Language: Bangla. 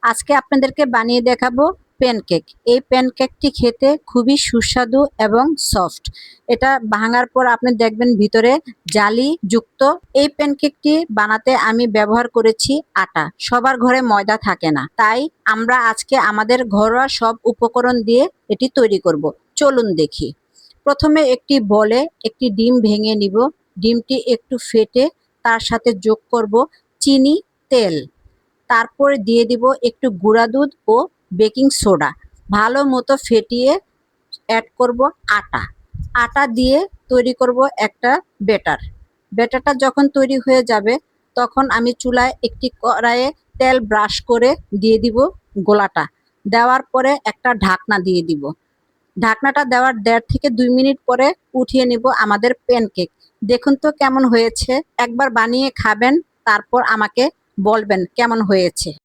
আজকে আপনাদেরকে বানিয়ে দেখাবো প্যানকেক। এই প্যানকেকটি খেতে খুবই সুস্বাদু এবং সফট। এটা ভাঙার পর আপনি দেখবেন ভিতরে জালি যুক্ত। এই প্যানকেকটি বানাতে আমি ব্যবহার করেছি আটা। সবার ঘরে ময়দা থাকে না, তাই আমরা আজকে আমাদের ঘরোয়া সব উপকরণ দিয়ে এটি তৈরি করব। চলুন দেখি। প্রথমে একটি বলে একটি ডিম ভেঙে নিব। ডিমটি একটু ফেটে তার সাথে যোগ করব চিনি, তেল। তারপরে দিয়ে দিব একটু গুঁড়া দুধ ও বেকিং সোডা। ভালো মতো ফেটিয়ে অ্যাড করব আটা। আটা দিয়ে তৈরি করব একটা ব্যাটার। ব্যাটারটা যখন তৈরি হয়ে যাবে তখন আমি চুলায় একটি কড়াইয়ে তেল ব্রাশ করে দিয়ে দিব গোলাটা। দেওয়ার পরে একটা ঢাকনা দিয়ে দিব। ঢাকনাটা দেওয়ার ১.৫ থেকে ২ মিনিট পরে উঠিয়ে নিব আমাদের প্যানকেক। দেখুন তো কেমন হয়েছে। একবার বানিয়ে খাবেন, তারপর আমাকে বলবেন কেমন হয়েছে।